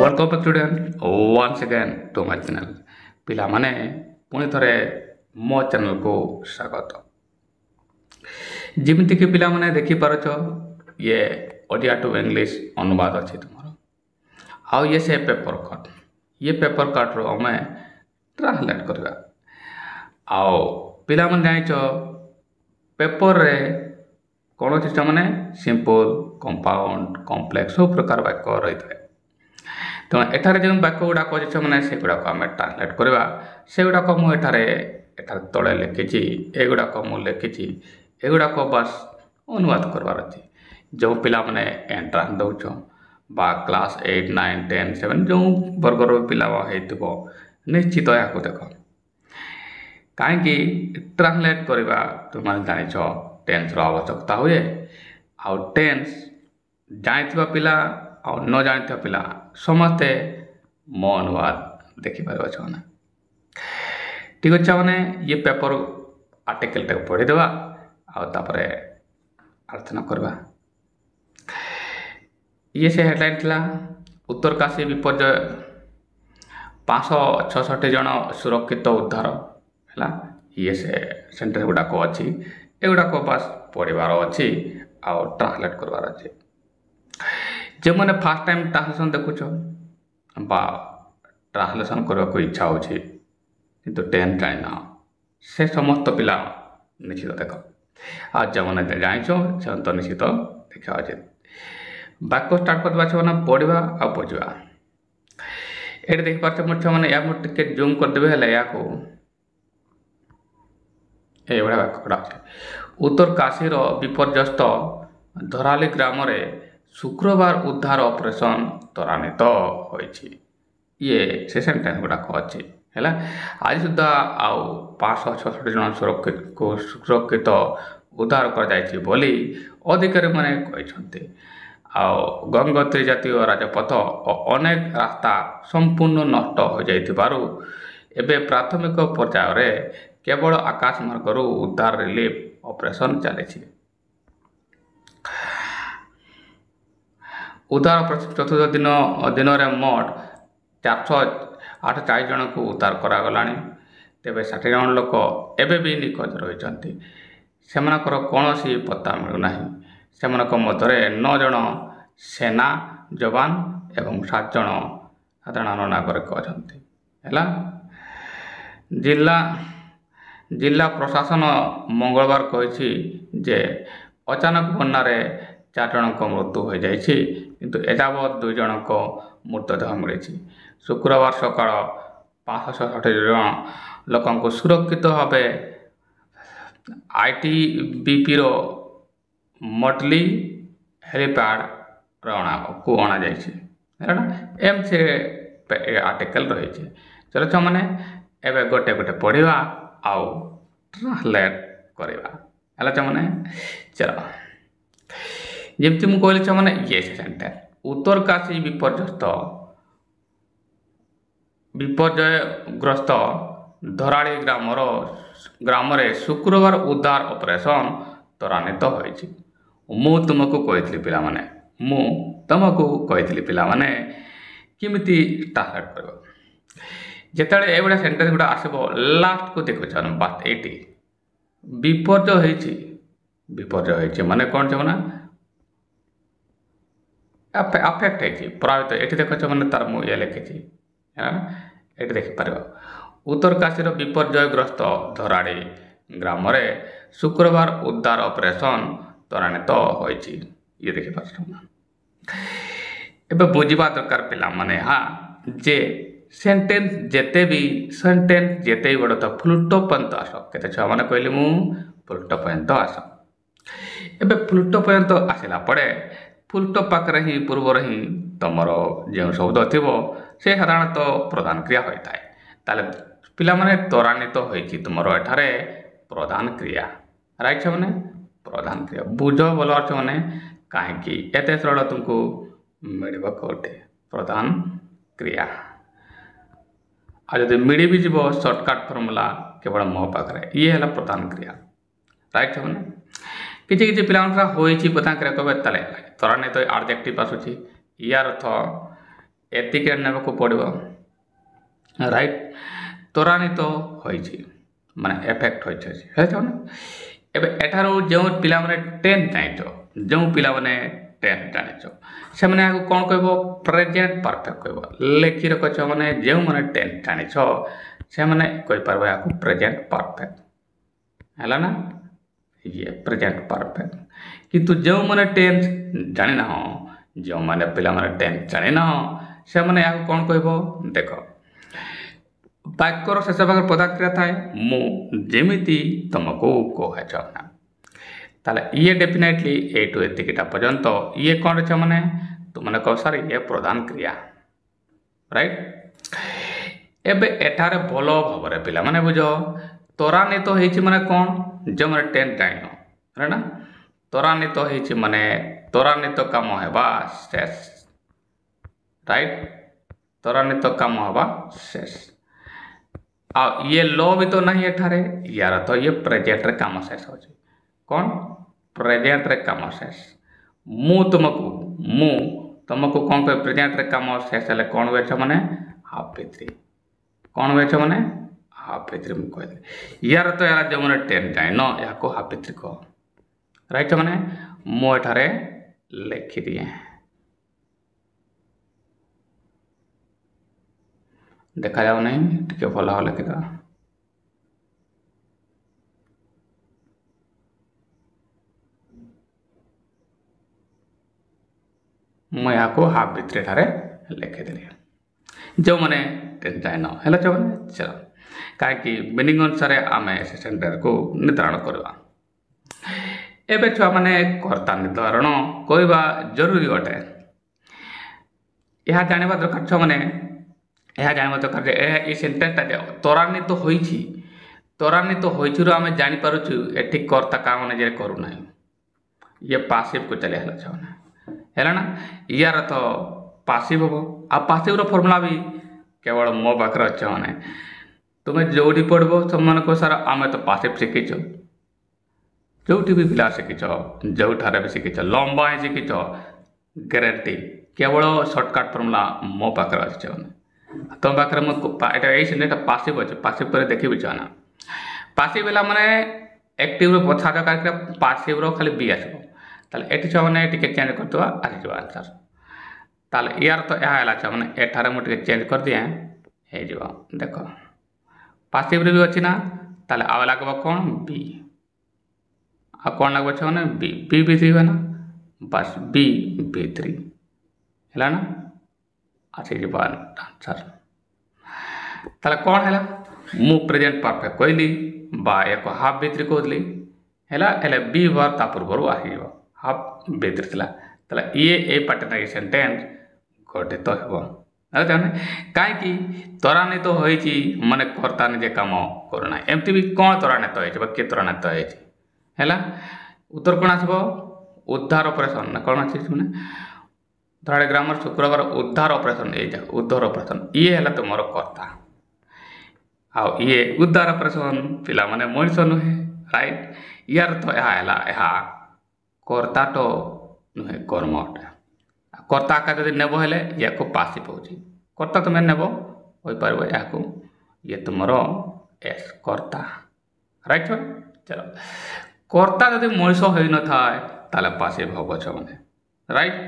Welcome back student once again to my channel पिला माने पुणी थरे मो चैनल को स्वागत। जिमती कि पिला माने देखि पारछ ये ओडिया टू इंग्लिश अनुवाद अछि तुमरो आउ ये से पेपर कट रो हमें ट्रांसलेट करबा। आउ पिला माने जानिछ पेपर रे कौन सिस्टम माने सिंपल कंपाउंड कॉम्प्लेक्स सब प्रकार वाक्य रही है। तो एठारे जो वाक्य गुड़ाक अच्छे मैंने से गुड़ाक आम ट्रांसलेट करवा से गुड़ाक मुझे तले लिखी एगुड़ाक मुझे लिखी एगुड़ाक बास अनुवाद करवार अच्छी जो पिला माने एंट्रांस दौच बा क्लास 8 9 10 7 जो वर्गर पिला हो निश्चित या देख कहीं ट्रांसलेट करवा तुम जानिछ टेन्स आवश्यकता हुए आउ टेन्स जानी पिला आ न जानी पिला समस्ते मो अनुवाद देखिपार मैंने ठीक अच्छे मैंने ये पेपर आर्टिकल टे पढ़ीदेवा आउे आलोचना करवा। ये से हेडलाइन थिला उत्तरकाशी विपर्यय 566 जन सुरक्षित उद्धार है। ये से सेंटेंस गुड़ाक अच्छी एगुड़ाक बास पढ़ार अच्छी आउ ट्रांसलेट करवार अच्छी जो मैंने फास्ट टाइम ट्रांसलेशन देखुच बा ट्रांसलेशन करने को इच्छा होछि किंतु टेन जाना से समस्त पिला निश्चित देख आ जो मैंने जान से तो निश्चित देखा उचित वाक्य स्टार्ट करवा मैंने पढ़ा आ बुझा ये देखिपार मैंने या टे जूम करदेवे है या ये वाक्य गुड़ा अच्छे उत्तरकाशीर विपर्यस्त धराली ग्राम शुक्रवार उद्धार ऑपरेशन त्वरान्वित होइछि। ये से सेंटेंस गुड़ाक अच्छी है आज सुधा आउ 566 जन सुरक्षित उद्धार कर अधिकारी मैंने कहते गंगोत्री जातीय राजपथ और अनेक रास्ता संपूर्ण नष्ट हो जाइथिबारु एबे प्राथमिक पर्याय केवल आकाश मार्ग उद्धार रिलीफ ऑपरेशन चली। उद्धार ऑपरेशन चतुर्थ दिन मोट 448 जन को उद्धार करागला तेरे 60 जन लोक एवं भी निखोज रही कौन पत्ता मिलूना से मध्य 9 जन सेना जवान एवं 7 जन साधारण नागरिक अच्छा है। जिला प्रशासन मंगलवार कही जे अचानक बन्ना 4 जन मृत्यु हो जाइछि किंतु एजावत 2 जन मृतदेह मिली। शुक्रवार सकाळ 566 जन लोक सुरक्षित भाव आईटीबीपी मटली हेलीपैड को अणा एम से आर्टिकल रही चलो मैंने एवं गोटे गोटे पढ़ा आउ ट्रांसलेट करवा मैंने चलो जमती मुझे कहली मैंने ये सेंटेंस उत्तरकाशी विपर्ययग्रस्त धराड़ी ग्राम शुक्रवार उद्धार ऑपरेशन त्वरान्वित होइछि। मु तुमको कही पिला माने किमिति ट्रांसलेट कर जिते ये सेंटेंस गुड़ा आसो लास्ट को देखुच बात ये विपर्यय माने कौन ना अफेक्ट है प्रभावित ये देखो मैंने तार मुझे लिखी ये देखिपार उत्तरकाशी विपर्ययग्रस्त धराड़ी ग्राम शुक्रवार उद्धार ऑपरेशन त्वरान्वित होइछि। ये देखिपार एवं बुझा दरकार पिला माने हाँ जे सेंटेंस जेते भी बड़ तो फुलटो पर्यंत आस के छुआ मैंने कहली मु फुलटो पर्यंत आस एवं फुलटो पर्यंत आसला पड़े फुलटो पाखे ही पूर्वर ही तुम जो शब्द थी से साधारणतः प्रधान क्रिया होता है ताले पिला माने त्वरान्वित होइछि तुम एठारे प्रधान क्रिया राइट मैंने प्रधान क्रिया बुझ बोल अर्थ मैंने कहीं एत सरल तुमको मिल कौटे प्रधान क्रिया आज मिल भी जीव सर्टकट फर्मूला केवल मो पाखे ये है प्रधान क्रिया राइट मैंने किसी किसी पिला होती प्रधान क्रिया कहे त्वरान्वित एडजेक्टिव आसूँ यार अर्थ ଏତିକି ନେବାକୁ ପଡ଼ିବ ରାଇଟ୍। ତ୍ୱରାନ୍ୱିତ ହୋଇଛି ମାନେ ଏଫେକ୍ଟ ହୋଇଛି ହେଇଛ ନା। ଏବେ ଏଠାରୁ ଯେଉଁ ପିଲାମାନେ 10 ଜାଣିଛ, ଯେଉଁ ପିଲାମାନେ 10 ଜାଣିଛ ସେମାନେ ଆକୁ କ'ଣ କହିବ ପ୍ରେଜେଣ୍ଟ ପରଫେକ୍ଟ କହିବ। ଲେଖି ରଖୁଛ ମାନେ ଯେଉଁମାନେ 10 ଜାଣିଛ ସେମାନେ କହିପାରିବ ଏହାକୁ ପ୍ରେଜେଣ୍ଟ ପରଫେକ୍ଟ ହେଲା ନା, ଇଏ ପ୍ରେଜେଣ୍ଟ ପରଫେକ୍ଟ। କିନ୍ତୁ ଯେଉଁମାନେ 10 ଜାଣିନାହ, ଯେଉଁମାନେ ପିଲାମାନେ 10 ଜାଣିନାହ ସେମାନେ ଏହାକୁ କ'ଣ କହିବ ଦେଖ, ବାକ୍ୟର ଶେଷ ଭାଗରେ ପ୍ରଧାନ କ୍ରିୟା ଥାଏ ମୁଁ ଯେମିତି ତମକୁ କହୁଛ ନା। ତାହେଲେ ଇଏ ଡେଫିନେଟଲି ଏଇଠୁ ଏତିକିଟା ପର୍ଯ୍ୟନ୍ତ ଇଏ କ'ଣ ଅଛି ମାନେ ତୁମମାନେ କହ ସାର୍ ଇଏ ପ୍ରଧାନ କ୍ରିୟା ରାଇଟ୍। ଏବେ ଏଠାରେ ଭଲ ଭାବରେ ପିଲାମାନେ ବୁଝ, ତ୍ୱରାନ୍ୱିତ ହେଇଛି ମାନେ କ'ଣ, ଯେଉଁମାନେ 10 ଜାଣିନ ନା, ତ୍ୱରାନ୍ୱିତ ହେଇଛି ମାନେ ତ୍ୱରାନ୍ୱିତ କାମ ହେବା ଶେଷ ରାଇଟ୍, ତ୍ୱରାନ୍ୱିତ କାମ ହେବା ଶେଷ। ଆଉ ଇଏ ଲ ବି ତ ନାହିଁ ଏଠାରେ, ୟାର ତ ଇଏ ପ୍ରେଜେଣ୍ଟରେ କାମ ଶେଷ ଅଛି। କ'ଣ ପ୍ରେଜେଣ୍ଟରେ କାମ ଶେଷ। ମୁଁ ତୁମକୁ କ'ଣ କହିବି ପ୍ରେଜେଣ୍ଟରେ କାମ ଶେଷ ହେଲେ କ'ଣ ହୁଏଛ ମାନେ ହାଫ୍ ଭିତ୍ରି, କ'ଣ ହୁଏଛ ମାନେ ହାଫ୍ ଭିତ୍ରି ମୁଁ କହିଲି। ୟାର ତ ଏହାର ଯେଉଁମାନେ 10 ଜାଣିନ ଏହାକୁ ହାଫ୍ ଭିତ୍ରି କହ ରାଇଟ୍। ମାନେ ମୁଁ ଏଠାରେ ଲେଖିଦିଏ, ଦେଖାଯାଉ ନାହିଁ ଟିକେ ଭଲ ଭାବରେ ଲେଖିଦେବା। ମୁଁ ଏହାକୁ ହାଫ୍ ଭିତରେ ଏଠାରେ ଲେଖିଦେଲି, ଯେଉଁମାନେ 10 ଜାଣିନ ହେଲା ଯେଉଁମାନେ ଚାଲ, କାହିଁକି ମିନିଂ ଅନୁସାରେ ଆମେ ସେ ସେଣ୍ଟେନ୍ସକୁ ନିର୍ଦ୍ଧାରଣ କରିବା। ଏବେ ଛୁଆମାନେ କର୍ତ୍ତା ନିର୍ଦ୍ଧାରଣ କରିବା ଜରୁରୀ ଅଟେ। ଏହା ଜାଣିବା ଦରକାର ଛୁଆମାନେ, ଏହା ଜାଣିବା ଦରକାର ଯେ ଏହି ସେଣ୍ଟେନ୍ସଟା ଯେ ତ୍ୱରାନ୍ୱିତ ହୋଇଛି, ତ୍ୱରାନ୍ୱିତ ହୋଇଛିରୁ ଆମେ ଜାଣିପାରୁଛୁ ଏଠି କର୍ତ୍ତା କାମ ନିଜେ କରୁନାହିଁ, ଇଏ ପାସିଭକୁ ଚାଲି ହେଲା ଛୁଆମାନେ ହେଲା ନା। ୟାର ତ ପାସିଭ ହବ, ଆଉ ପାସିଭର ଫର୍ମୁଲା ବି କେବଳ ମୋ ପାଖରେ ଅଛି ମାନେ ତୁମେ ଯେଉଁଠି ପଢ଼ିବ ସେମାନଙ୍କ ସାରା ଆମେ ତ ପାସିଭ ଶିଖିଛ, ଯେଉଁଠି ବି ପିଲା ଶିଖିଛ, ଯେଉଁଠାରେ ବି ଶିଖିଛ, ଲମ୍ବା ହିଁ ଶିଖିଛ, ଗ୍ୟାରେଣ୍ଟି କେବଳ ସର୍ଟକଟ୍ ଫର୍ମୁଲା ମୋ ପାଖରେ ଅଛି ମାନେ ତୁମ ପାଖରେ। ମୁଁ ଏଇଟା ଏଇ ସେଣ୍ଟେନ୍ସଟା ପାସିଭ ଅଛି, ପାସିଭ ପରେ ଦେଖିବି ନା। ପାସିଭ ହେଲା ମାନେ ଆକ୍ଟିଭର ପଛା ଦରକାର, ପାସିଭର ଖାଲି ବି ଆସିବ। ତାହେଲେ ଏଠି ଛୁଆମାନେ ଟିକେ ଚେଞ୍ଜ କରିଦେବା ଆସିଯିବ ଆନ୍ସର। ତାହେଲେ ୟାର ତ ଏହା ହେଲା ଛୁଆମାନେ, ଏଠାରେ ମୁଁ ଟିକେ ଚେଞ୍ଜ କରିଦିଏ ହେଇଯିବ। ଦେଖ ପାସିଭରେ ବି ଅଛି ନା, ତାହେଲେ ଆଉ ଲାଗିବ କ'ଣ ବି, ଆଉ କ'ଣ ଲାଗିବ ଛୁଆମାନେ ବି ଭିତ୍ରି ହୁଏ ନା, ବାସ୍ ବି ଭିତ୍ରି ହେଲା ନା, ଆସିଯିବ ଆନ୍ସର। ତାହେଲେ କ'ଣ ହେଲା, ମୁଁ ପ୍ରେଜେଣ୍ଟ ପରଫେକ୍ଟ କହିଲି ବା ଏକ ହାଫ୍ ଭିତ୍ରି କହୁଥିଲି ହେଲା, ହେଲେ ବି ଭର୍ ତା ପୂର୍ବରୁ ଆସିଯିବ, ହାଫ୍ ଭିତ୍ରି ଥିଲା। ତାହେଲେ ଇଏ ଏଇ ପାର୍ଟରେ ଏ ସେଣ୍ଟେନ୍ସ ଗଠିତ ହେବ। କାହିଁକି ତ୍ୱରାନ୍ୱିତ ହୋଇଛି ମାନେ କର୍ତ୍ତା ନିଜେ କାମ କରୁନାହିଁ। ଏମିତି ବି କ'ଣ ତ୍ୱରାନ୍ୱିତ ହେଇଛି ବା କିଏ ତ୍ୱରାନ୍ୱିତ ହେଇଛି ହେଲା, ଉତ୍ତର କ'ଣ ଆସିବ ଉଦ୍ଧାର ଅପରେସନ୍ ନା କ'ଣ ଅଛି ମାନେ ଧରାଡି ଗ୍ରାମର ଶୁକ୍ରବାର ଉଦ୍ଧାର ଅପରେସନ୍, ଏଇଟା ଉଦ୍ଧାର ଅପରେସନ୍ ଇଏ ହେଲା ତୁମର କର୍ତ୍ତା। ଆଉ ଇଏ ଉଦ୍ଧାର ଅପରେସନ୍ ପିଲାମାନେ ମଣିଷ ନୁହେଁ ରାଇଟ୍। ୟାର ତ ଏହା ହେଲା, ଏହା କର୍ତ୍ତାଟ ନୁହେଁ କର୍ମ ଅଟେ। କର୍ତ୍ତା ଆକା ଯଦି ନେବ ହେଲେ ୟାକୁ ପାସିଭ ହେଉଛି, କର୍ତ୍ତା ତୁମେ ନେବ ହୋଇପାରିବ ଏହାକୁ, ଇଏ ତୁମର ଏସ୍ କର୍ତ୍ତା ରାଇଟ୍। ଚାଲ କର୍ତ୍ତା ଯଦି ମଣିଷ ହୋଇନଥାଏ ତାହେଲେ ପାସିଭ ହେବ ଛୁଆମାନେ ରାଇଟ୍।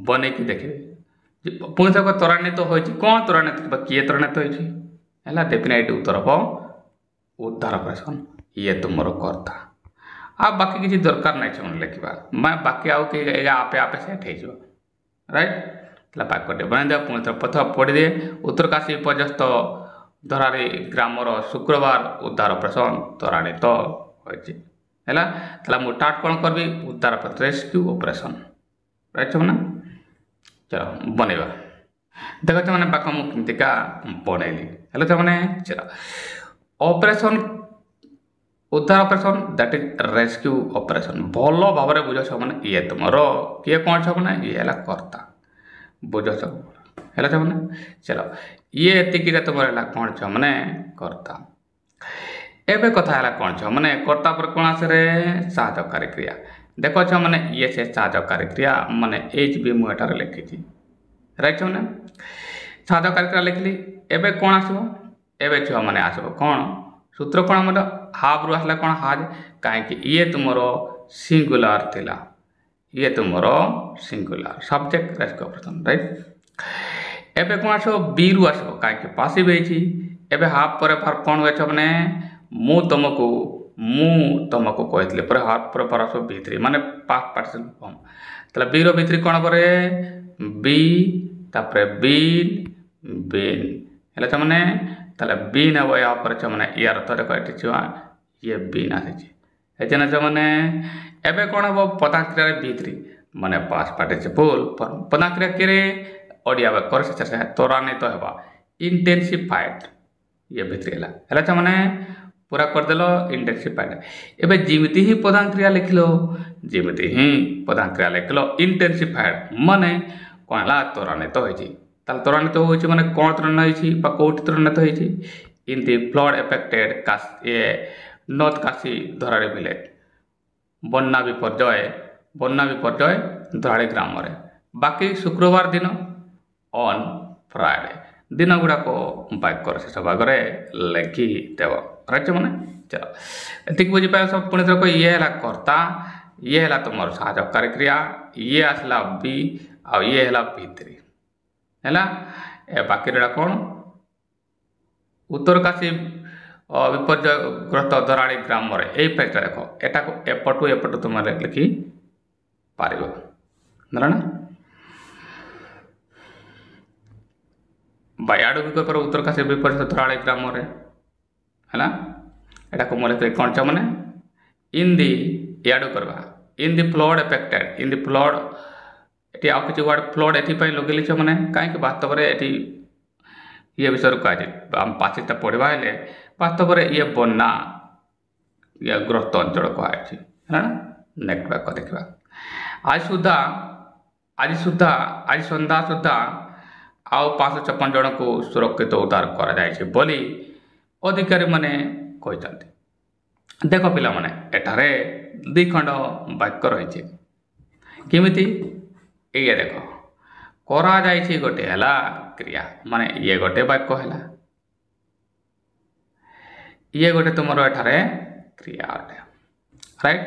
ବନେଇକି ଦେଖିବେ ପୁଣି ଥରେ ତ୍ୱରାନ୍ୱିତ ହୋଇଛି, କ'ଣ ତ୍ୱରାନ୍ୱିତ ବା କିଏ ତ୍ୱରାନ୍ୱିତ ହୋଇଛି ହେଲା, ଡେଫିନେଟ୍ ଉତ୍ତର ହେବ ଉଦ୍ଧାର ଅପରେସନ୍, ଇଏ ତୁମର କର୍ତ୍ତା। ଆଉ ବାକି କିଛି ଦରକାର ନାହିଁ ସେମାନେ ଲେଖିବା, ବାକି ଆଉ ଆପେ ଆପେ ସେଟ୍ ହେଇଯିବ ରାଇଟ୍। ତାହେଲେ ବାକ୍ୟଟି ବନେଇଦେବା, ପୁଣି ଥରେ ପ୍ରଥମ ପଢ଼ିଦିଏ। ଉତ୍ତରକାଶୀ ପର୍ଯ୍ୟସ୍ତ ଧରାଡି ଗ୍ରାମର ଶୁକ୍ରବାର ଉଦ୍ଧାର ଅପରେସନ୍ ତ୍ୱରାନ୍ୱିତ ହୋଇଛି ହେଲା। ତାହେଲେ ମୁଁ ଷ୍ଟାର୍ଟ କ'ଣ କରିବି, ଉଦ୍ଧାର ରେସ୍କ୍ୟୁ ଅପରେସନ୍ ରାଇଟ୍ ନା। ଚଲ ବନେଇବା, ଦେଖ ମାନେ ବାକ୍ୟ ମୁଁ କେମିତିକା ବନେଇଲି ହେଲେ ମାନେ ଚଲ ଅପରେସନ୍ ଉଦ୍ଧାର operation that is rescue operation. ଭଲ ଭାବରେ ବୁଝ ମାନେ ଇଏ ତୁମର କିଏ କ'ଣ ମାନେ ଇଏ ହେଲା କର୍ତ୍ତା, ବୁଝ ସବୁ ହେଲା ମାନେ ଚଲ ଇଏ ଏତିକିରେ ତୁମର ହେଲା କ'ଣ ମାନେ କର୍ତ୍ତା। ଏବେ କଥା ହେଲା କ'ଣ ମାନେ କର୍ତ୍ତା ପରେ କ'ଣ ଆସରେ ସାହାଯ୍ୟକାରୀ କ୍ରିୟା। ଦେଖ ମାନେ ଇଏ ସେ ସାହାଯ୍ୟକାରୀ କ୍ରିୟା ମାନେ ଏଚ୍ ବି ମୁଁ ଏଠାରେ ଲେଖିଛି राइट छुआ साधकारी क्रिया लिखली एबे कौन आसो एबे छुआ माने आसो कौन सूत्र कौन हमर हाफ रु आसला कौन हाज कहीं ये तुमरो सिंगुलर थिला ये तुमरो सिंगुलर सब्जेक्ट रेस्क ऑपरेशन राइट एबे कौन आसो बी रु आसो कहीं पासिव है एबे हाफ पर कौन हुए माने मु तुमको कहते पर हाफ पर आसो बी3 माने पास्ट पार्टिसिपल फॉर्म तला बी रो बी3 कौन पर बी तापर बीन बीन हेला माने तला बीन अब या पर माने यार अर्थ देखो एटी छुआ ये बीन आसी एजना माने एबे कौन हम पदाक्रिया बी3 माने पास्ट पार्टिसिपल फॉर्म पदाक्रिया केरे ओडिया वाक्यर से त्वरान्वित हेबा इंटेंसिफाइड ये बी3 हेला माने पूरा करदेल इंटेंसिफाइड एबे जिमिति ही पदाक्रिया लिखलो जिमिति ही पदाक्रिया लिखलो इंटेंसिफाइड माने कौन है त्वरान्वित होइछि ताल त्वरान्वित होइछि माने कोन त्वरान्वित होइछि बा कोठी त्वरान्वित होइछि इन द फ्लड अफेक्टेड कास ए नॉर्थ काशी धराड़ी विलेज बन्ना विपर्जय धराड़ी ग्राम रे बाकी शुक्रवार दिन ऑन फ्राइडे दिन गुड़ाक वाक्यर शेष भाग लिखि देव राइट माने चलो एतिक बुझी पाए सब पुणी थर ये है कर्ता ये है तुम साहकारी क्रिया ये आसला बी आ ये है बी3 है ए बाकी रहा कौन उत्तरकाशी विपर्ययग्रस्त धराड़ी ग्राम रे यही पेजटा देख एटा को एपटू तुम लिखि पार ना बायाडू भी कर उत्तरकाशी विपर्यय धराड़ी ग्राम रे है एटा को मोले कौन चा माने इन दी याडू करवा in the flood affected in the flood एटी आउ किछि वर्ड फ्लड एथि पय लगेली छ माने काहे वास्तव रे एटी ये विषय कह आम पाचिता पढ़ा हेले वास्तव में ये बन्ना या ग्रस्त अंचल कहुच्छी है नेक्स्ट वाक्य देखा आज संध्या सुधा आउ 556 जन को सुरक्षित उद्धार कर बोली अधिकारी माने कहते देख पिला माने एठारे दुई खंड वाक्य रही केमिति ये देख करा जाइछि गोटे हला क्रिया माने ये गोटे वाक्य है ये गोटे तुम एठारे क्रिया अटे राइट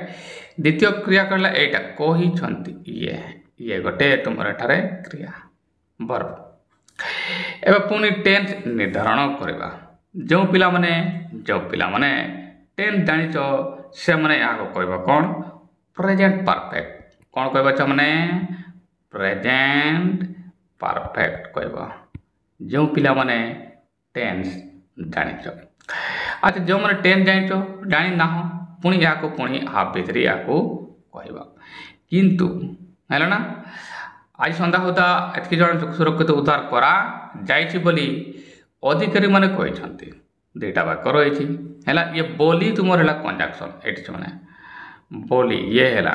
द्वितीय क्रिया कहला एटा कही छंती ये गोटे तुम एठारे क्रिया वर्ब एबे पुनी टेंस निर्धारण करबा जो पिला माने टेंस जानिच से माने आगो कहबा कौन प्रेजेंट परफेक्ट कौन कहबा छ माने प्रेजेंट परफेक्ट कहबा जो पिला माने टेंस जानिच अच्छा जो मैंने टेन जानी ना हो पुणी या पुणी हाफ भितरी या कहवा किंतु है ना आज सन्ध्या सुधा एतक जन सुरक्षित उद्धार करा जाइछि बोली अधिकारी माने कहते दुईटा वाक्य रही है ये बोली तुम है कंजक्शन ये मैंने बोली ये है ना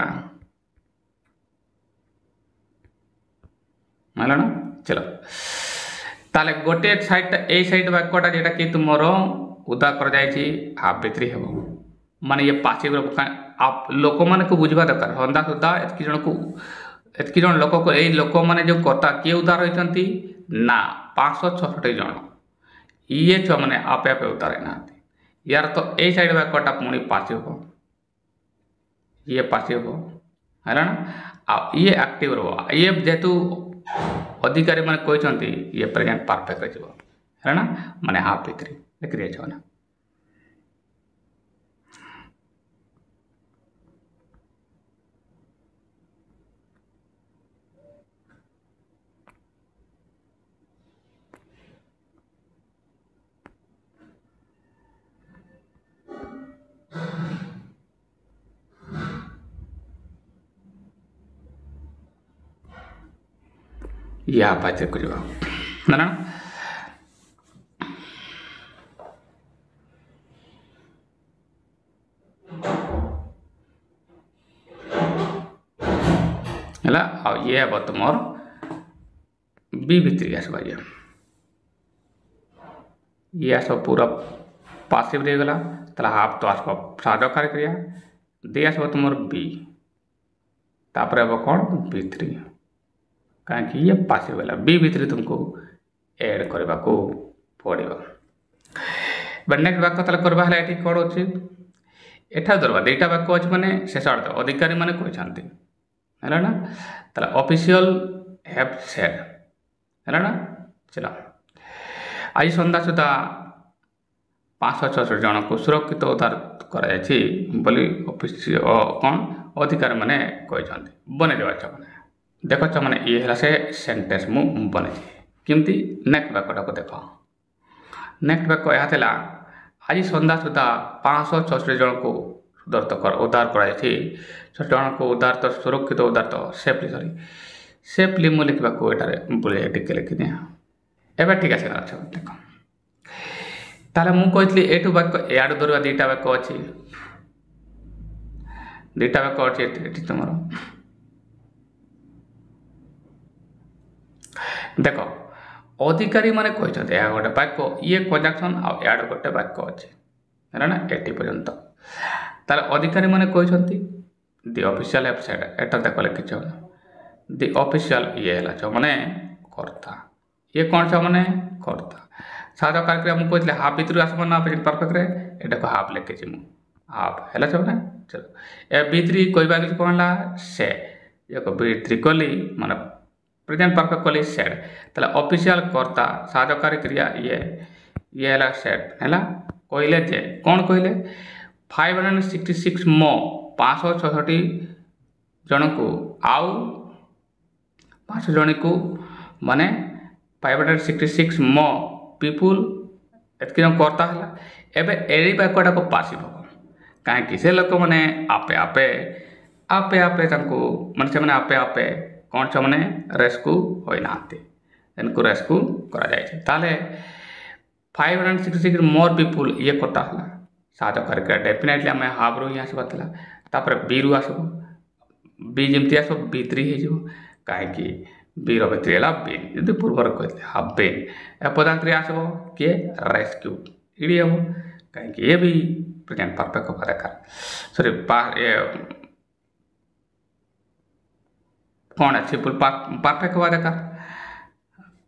चलो ताले गोटे साइड ए साइड वाक्यटा जेटा कि तुम उद्धार कर हाफ भितरी हे माने ये पासिव आप लोक मान को बुझा दरकार सन्ध्या सुधा एतकी जन लोक को यही लोक मैंने जो कर्ता किए उद्धार होती ना 566 जन ये छुआ मैंने आपे आपे उद्धार होना यार तो ए साइड वाक्यटा पुणी पासिव हो ये पासिव हो है ना आ ये एक्टिव रो ये जेहेतु अधिकारी मैंने कहते ये प्रेजेंट परफेक्ट है ना माने हाफ भितरी क्रिया छो ना या बात कुछ ना है ये हे तुम बी भितर आसवा ये आस पूरा पासिव रहीगला ताला हाफ तो आसब साधकारी क्रिया दे आसब तुम बी तापर हे कौन बी3 कहीं ये पासिव है बी भितर तुमको एड करने को पड़ो। नेक्स्ट वाक्य ताले करवा है ये कौन अच्छे एठा धरवा दुईटा वाक्य अच्छे मैंने शेष अर्थ अधिकारी मैंने कहते है ना ताले ऑफिशियल हैव सेड है ना। चलो आज सन्ध्या सुधा 566 जन को सुरक्षित उद्धार कर कौन अधिकारी मैंने कहते बन देवा मैंने देख मैंने ये है से सेंटेंस मु बन केमती नेक्स्ट वाक्यटा को देख नेक्स्ट वाक्य यह था आज सन्ध्या सुधा 566 जन को उद्धार कर जन को उद्धार तो सुरक्षित उद्धार तो सेफली सॉरी सेफली मु लिखा बुले टिके लिखिदे एवं ठीक है देख ताले मु कहली एटू वाक्य याड धरवा दुईटा वाक्य अच्छी दुईटा वाक्य अच्छी तुम देख अधिकारी मैंने कहते गोटे वाक्य ये कंजक्शन आड गोटे वाक्य अच्छे है ना 80 पर्यंत तार अधिकारी मैंने कहते दि ऑफिशियल वेबसाइट एटा देख लिखी दि ऑफिशियल ये है मैंने कर्ता ये कौन सा मैंने कर्ता साधा कार्यक्रिया मुझे कहते हाफ भितर आसब ना परफेक्ट एटा को हाफ लिखी मुझे हाफ है मैंने चलो ए भित्री कहवा कि कौन है से भित्री कली माने प्रेजेंट परफेक्ट कली सेड ताले ऑफिशियल कर्ता साधकारी क्रिया ये है सेड है कहले जे कौन कहले 566 मो 566 जन को आउ 500 जन को माने 566 मो पीपुल एतक जन कर्ता है एवं एड़ी वाक्यटा को पासिव हम कहीं से लोक मैंने आपे आपे आपे आपे माने से आपे आपे कौन सा मैंने रेस्क्यू होना इनको रेस्क्यू करा 566 मोर पीपुल ये करता है सात कर डेफिनेटली आम हाफ रू ही आसबार बी रु आसब बी जमी आस बी3 हो कहीं बी भितर है बीन जो पूर्वर कहते हाफ बीन ए पदांतर आसब किए रेस्क्यू इडी हम कहीं ये भी प्रेजेंट परफेक्ट होगा दरकार सॉरी कौन है सिंपल परफेक्ट होगा दरकार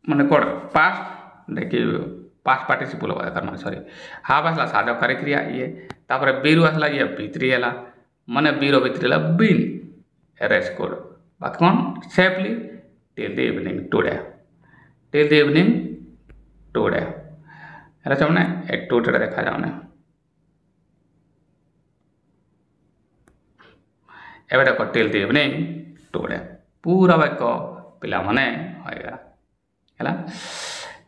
मैंने कौन पास्ट देखिए पास्ट पार्टिसिपल होगा दरकार मैंने सॉरी हाफ आसला साधकारी क्रिया ये तापर बीरु आसला ये भित्री है मैंने बीर भितर है बीन रेस्क्यूड बाकी कौन safely till the evening today till the evening today है चाहने एक टूटे देखा जाने एवं देखो till the evening today पूरा वाक्य पिला माने होएगा है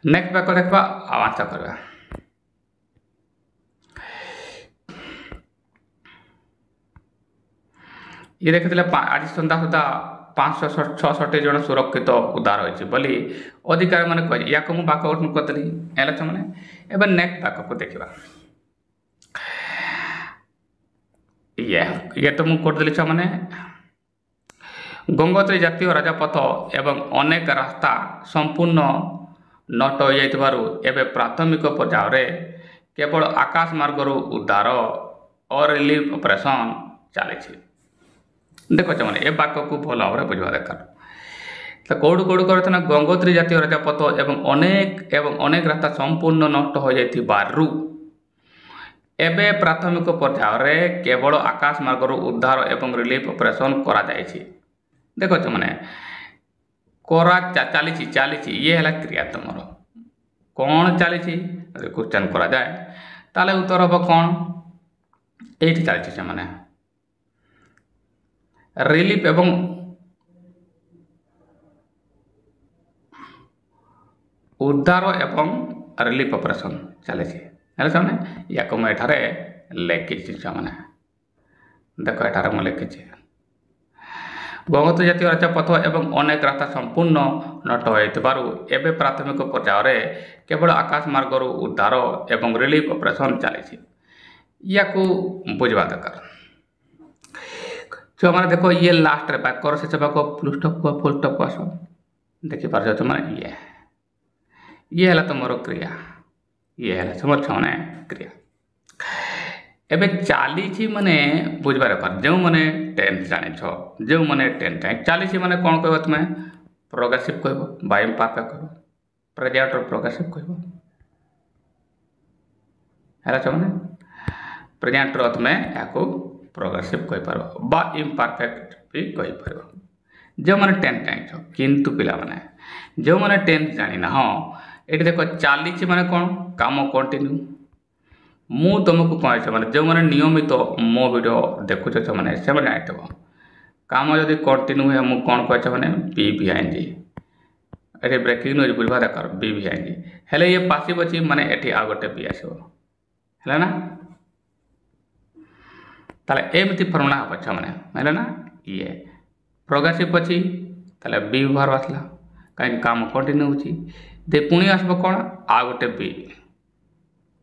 नेक्स्ट वाक्य देखा आवाज करवा ये देखते आज सन्ध्या सुधा 566 जन सुरक्षित उद्धार होती बोली अधिकारी मैंने कह या मुझे वाक्य गठन करदेली है मैंने एवं नेक्स्ट वाक्य को देखा ये तो मुझे करदेली छुआ मैंने गंगोत्री जातीय राजपथ एवं अनेक रास्ता संपूर्ण नष्ट हो जाइथिबारु एबे प्राथमिक पर्याय केवल आकाश मार्ग उद्धार और रिलीफ ऑपरेशन चली देख मैंने ये वाक्य को भल भाव बुझा दरकार तो कौड़ कौड़ कर गंगोत्री जातीय राजपथ एवं अनेक रास्ता संपूर्ण नष्ट हो जाइथिबारु एबे प्राथमिक पर्याय केवल आकाश मार्ग उद्धार एवं रिलीफ ऑपरेशन करा जायछि देख मैंने करा चली चली ये है क्रिया तुम कौन चली क्वेश्चन करा जाए ताले उत्तर हम कौन ये चली से मैंने रिलीफ एवं उद्धार एवं रिलीफ ऑपरेशन चले मैंने या मुझे लिखी मैंने देख एठार मुझे लिखी गंगोत्री जातीय राजपथ एवं अनेक रास्ता संपूर्ण नष्ट हो एवं प्राथमिक पर्याय केवल आकाश मार्ग उद्धार एवं रिलीफ ऑपरेशन चली या बुझा दरकार छुआ मैंने देखो ये लास्ट वाक्यर शेष वाक्य फुल स्टॉप को आस देखिपार तुम ये है तुम क्रिया ये है तुम छुआ क्रिया एवं चली माने बुझबार दरकार जो मैंने टेन्थ जान जो मैंने टेन्थ चली माने कौन कह तुम्हें प्रोग्रेसिव कहब बा इम्परफेक्ट कहब प्रेजेंट प्रोग्रेसिव कहब है छुआने प्रेजेंट अर्थ में या प्रोग्रेसिव कहीपर बा इम्परफेक्ट भी कहीपर जो मैंने टेन्स जान किंतु पिला माने जो मैंने टेन्स जाना हाँ ये देख चली माने कौन काम कंटिन्यू मु तुमको कहे मैंने जो मैंने नियमित मो वीडियो देखुच मैंने से जान काम जदि कंटिन्यू हुए मुझे कौन कहे मैंने बी VING ये ब्रेकिंग न्यूज बुझा दरकार बी VING हेले ये पासिव अच्छी माने एटी आ गोटे बी आसो है ना ताले एमती फर्मुला हम अच्छा मैंने है ना ये प्रोग्रेसिव अच्छी ताले बी बाहर आसला कहीं काम कंटिन्यू होची दे पुणी आसब कौन आ गोटे बी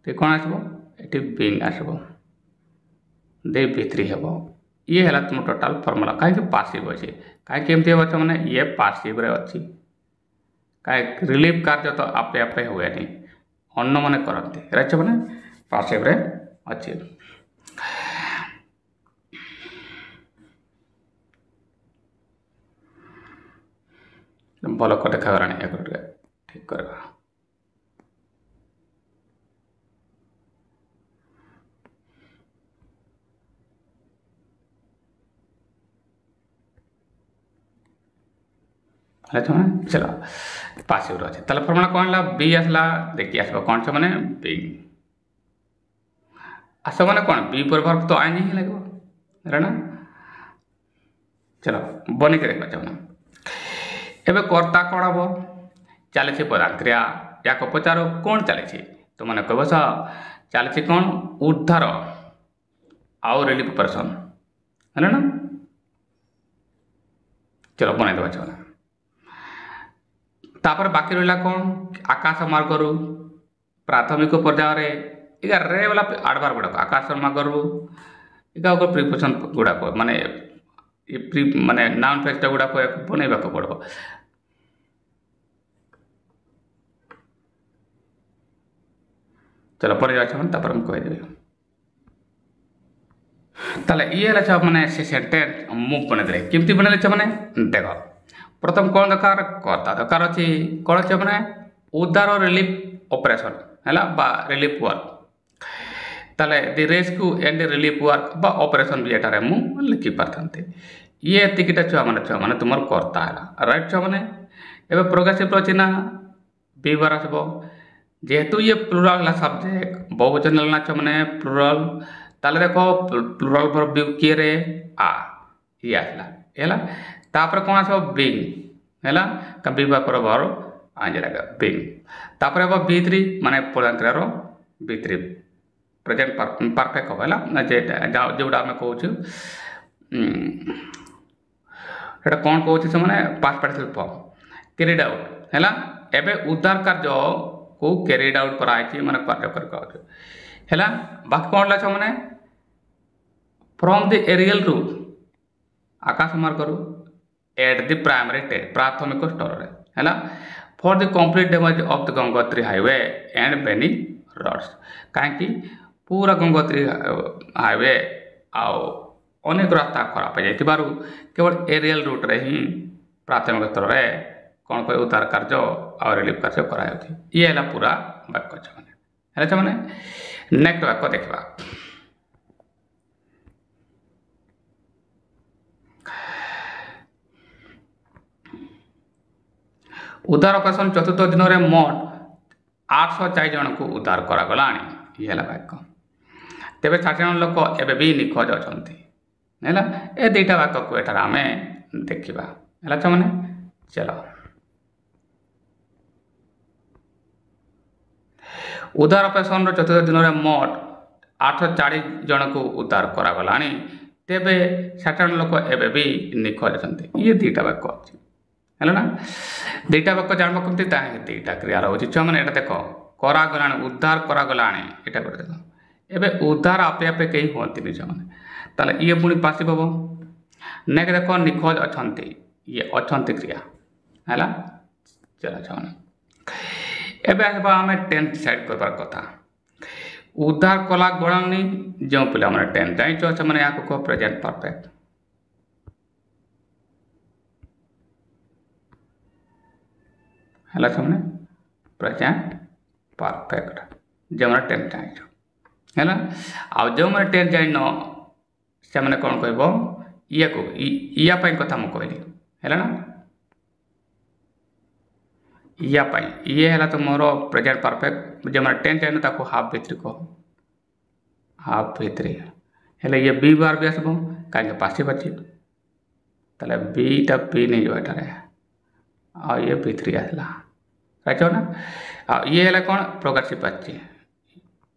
ते कौन आसब ये बिंग आसब दे B3 हेब ये है तुम टोटाल फर्मुला कहीं पासिव अच्छी कहीं एमती हे मैंने ये पासिव रे अच्छी कहीं रिलीफ कार्य तो आपे आपे हुए नहीं अन्न मैंने करती रच मैंने पासिव रे अच्छी भल को देखा ठीक करवा चलो पासिव अच्छे ताले फर्मुला कौन है बी आसला देखिए आसब कौन से मैंने बिंग आस मैंने कौन बी पर वर्ब तो आइन ही लगे है ना चलो बन के देखा मैंने एबे कर्ता कौन हम चली पदार्थ क्रिया या पचार कौन चली तो मैंने कह चली कौन उद्धार आउ रिलीफ ऑपरेशन है ना चलो बन देवा तापर बाकी रहा कौन आकाश मार्गरू प्राथमिक पर्यायर इका रे वाला आडबार गुड़ाक आकाश मार्गरू इका प्रिपोजिशन गुड़ाक माने माने नाउन फ्रेज गुड़ाक बनैबा पड़ो चलो पढ़े तापर हम कहीदेवी ताले ये मैंने से सेंटेंस मुझ बनईदे केमती बनइले मैंने देख प्रथम कौन दरकार कर्ता दरकार अच्छी कौन अच्छे मैंने उद्धार रिलीफ ऑपरेशन है बा रिलीफ वर्क ताले दि रेस्क्यू एंड रिलीफ वर्क बा ऑपरेशन भी एटारे मु लिखि पारथांते ये एतिकिटा छुआ माने तुमर कर्ता है राइट छुआ माने एबे प्रोग्रेसिव अच्छी ना बी बार आसबो जेहेतु ये प्लुराल है सब्जेक्ट बहुवचन लेना छुआ माने प्लुराल ताले देखो प्लुराल वर्ब किए रे आ ये आसला हैला तापर कौन आसो बिंग हैला का बी बार पर वर्ब आ जाएगा बिंग तापर अब B3 माने प्रधान क्रियार B3 प्रेजेंट परफेक्ट हम है जोटा आम कौच कौन कौच से मैंने past participle form carried out है एबे उद्धार कार्य को कैरिड आउट कराई माने कार्य कर है बाकी कौन लगा मैंने फ्रॉम द एरियल रूट आकाश मार्ग एट द प्राइमरी टेट प्राथमिक स्तर है for the complete damage of the Gangotri highway and Beni roads कहीं पूरा गंगोत्री हाईवे आउ अनेक रास्ता खराब हो जाए केवल एरियल रूट रे ही प्राथमिक स्तर में कौन कोई उद्धार कार्य और रिलीफ कार्य कराई ये है पूरा वाक्य मैंने नेक्स्ट वाक्य देखा उद्धार ऑपरेशन चतुर्थ दिन में मोट 804 जन को उद्धार करागला ये है वाक्य तेरे 60 जन लोक एवं भी निखोज अच्छा है ए दुईटा वाक्य को एठार आम देखा है मैंने चलो उद्धार ऑपरेशन चतुर्थ दिन में मोट 840 जन को उद्धार करागला तेरे 60 जन लोक एवं भी निखोज अच्छा ये दुईटा वाक्य अच्छी है ना दुईटा वाक्य जानव कमती दुईटा क्रिया रोचे छुआ मैंने देख करागला उद्धार करागला यहाँ गोटे देख एवं उद्धार आपे आपे कहीं हमें छुआ मैंने ताले ये पुणी पासिव हम नेक्स्ट देख निखोज अच्छा ये अच्छा क्रिया है चलो छुआ मैंने एवं आसवा आम टेन्थ डिसाइड कर कथा उद्धार कला गणानी जो पिला मैंने टेन्थ जाइए से मैंने यहाँ कह प्रेजेंट परफेक्ट है छुने प्रेजेंट परफेक्ट जो मैंने टेन जाइछ है आ जो मैंने टेन जाइन से मैंने कौन कह ये को या कथा मुझे कहली है ना या ये है तो मोर प्रेजेंट परफेक्ट जो मैंने टेन जाइन ताको हाफ भित्री कह हाफ भित्री हेले ये बी बार भी आसब कहीं पासिव अच्छी ताले बीटा पी नहीं जाए आ ये भित्री आसला राइट ना ये है कौन प्रोग्रेसिव अच्छी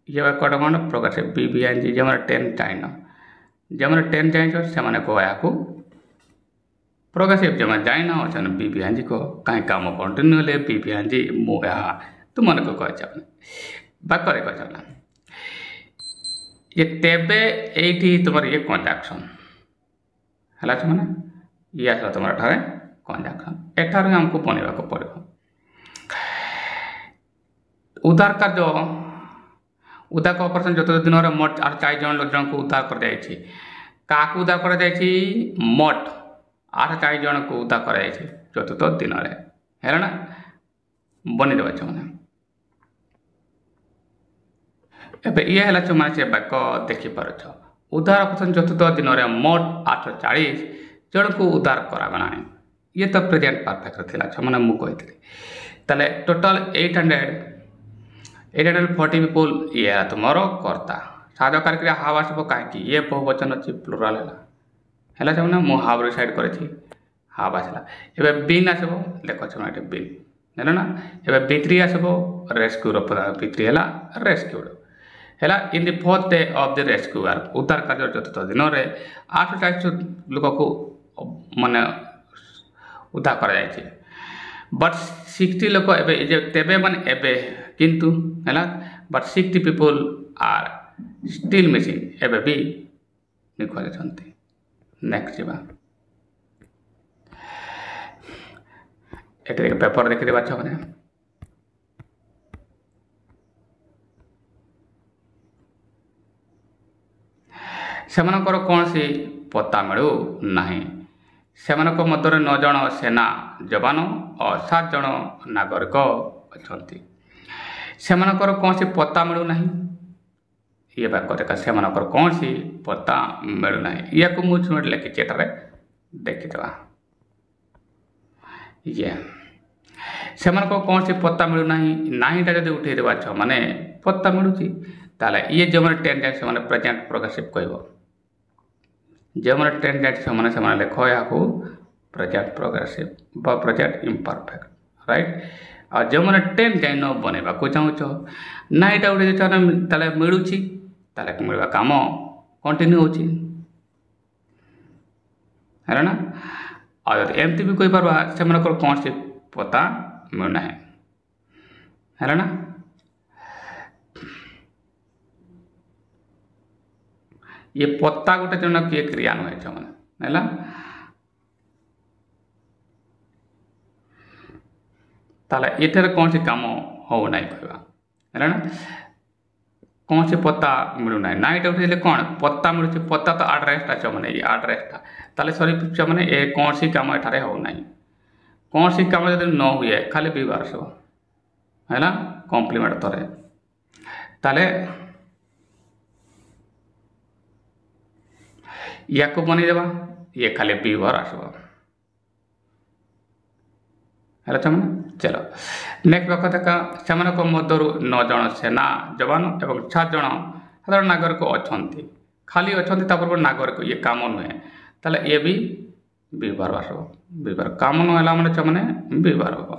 ये कौन कौन progressive B B N G जो मैंने टेन जाइन जो मैंने टेन जाइन से मैंने कह या प्रोग्रेसिव जो मैं जाइन अच्छे बी बी एन जी को कहीं काम कंटिन्यू हेले बी बी एन जी मुझे तुम मन को कह चाहना बाक्य कह चाहना ये तेबे एठी तुम ये कंजक्शन है मैंने ये आसला तुम ठारे कंजक्शन एठार हमको बनवा को पड़ो उद्धार कार्य उद्धार ऑपरेशन जो दिन में मोट 4 जन को उद्धार कर क्या उद्धार कर मोट 4 जन को उद्धार कर चतुर्थ दिन में है ना बनीदेव मैंने एबे ये है मैंने से वाक्य देखिपार उद्धार ऑपरेशन चतुर्थ दिन में मोट 840 जन को उद्धार कराना ये तो प्रेजेंट परफेक्ट थी मैंने मुझे कही टोटल 840 पीपुल ये तुमर कर्ता साध क्रिया हाव आसब कहीं ये बहुवचन अच्छी प्लुराल है मैंने मुझे हाव डिसाइड कर हाव आसला ए बिन आसब देख ये बिन है ना ए B3 आसब रेस्क्यू B3 है रेस्क्यूड है in the 4th day of the rescuer उद्धार कार्य चतुर्थ दिन में 840 लोक को माने उद्धार कर बट 60 लोक तेबे माने एबे किंतु है but 60 people are still missing एबे भी निखोज नेक्स्ट जीवा एटे पेपर देखि बाछ माने सेमानकर कौन सी पता मिलू नहीं सेमानक मध्य 9 जन सेना जवान और 7 जन नागरिक अच्छा सेमानकर कौन सी पता मिलू नहीं ये वाक्य देखा सेमानकर कौन सी पता मिलू नहीं या को मुझे लिखी एटारे देखीदे ये सेमानक कौन सी पता मिलू नहीं नाहीटा जब उठे देवा छ माने पता मिलूची ताले ये जो मैंने टेन जाए से प्रेजेंट प्रोग्रेसिव कह जो मैंने टेन जाए से लिख या present progressive present imperfect right और जो मैंने टेन जाए न बनवा को चाहूच ना यहाँ उठे मिलूची मिलवा कम कंटिन्यू होची है ना और एमती भी कही पार्बा से कौन सी पता मिलूना है ना ये पत्ता गोटे जन किए क्रिया नुहे है ये कौन सी कम हो ना कहवा है ना कौन सी पत्ता मिलूना ना ये उठे कौन पत्ता मिलूँ पत्ता तो आड्रेसटा छ मैंने ये आड्रेसटा ताले सॉरी मैंने ये कौन सी कम एठारे हो ना कौन सी कम जब न हुए खाली विवार सब है ना कम्प्लीमेंट तरे ताले या को बनईदेवा ये खाली विवर आसब है मैंने चलो नेक्स्ट वाक्य देखा से मध्य 9 जन सेना जवान और 7 जन साधारण नागरिक अच्छा खाली अच्छा नागरिक ये काम नुहे ताले ये भी विवर आसब विवर काम नुहला मैंने विवर हम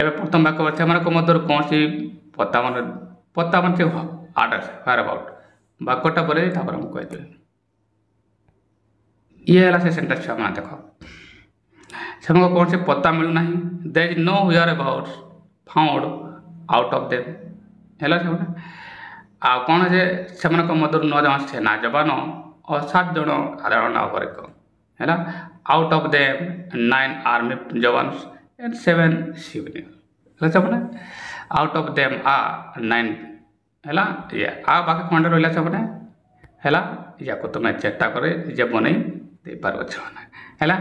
एवं प्रथम वाक्य से मध्य कौन सी पता मान आड्रेस फायर अबाउट वाक्यटा बोले मुझे कहते ये है से सेंटेंस मैंने देख से कौन से पता मिलू ना there is no here about found out of them है आ कौन है से मध्य 9 जन सेना जवान और 7 जन साधारण नागरिक है आउट ऑफ देम 9 आर्मी जवान एंड 7 सिविलियन है आउट ऑफ देम आ 9 है ये आ बाकी खंड रहा मैंने है या को तुम्हें चेष्टा करे जे बन दे पार है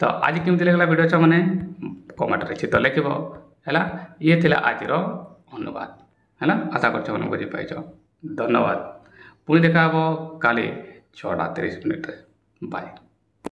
तो आज केमती लगला वीडियो मैंने କମେଣ୍ଟରେ ଚିତ୍ର ଲେଖିବ ହେଲା। ଇଏ ଥିଲା ଆଜିର ଅନୁବାଦ ହେଲା। ଆଶା କରୁଛ ମାନେ ବୁଝିପାଇଛ। ଧନ୍ୟବାଦ। ପୁଣି ଦେଖା ହେବ କାଲି 6:30 ବାଏ।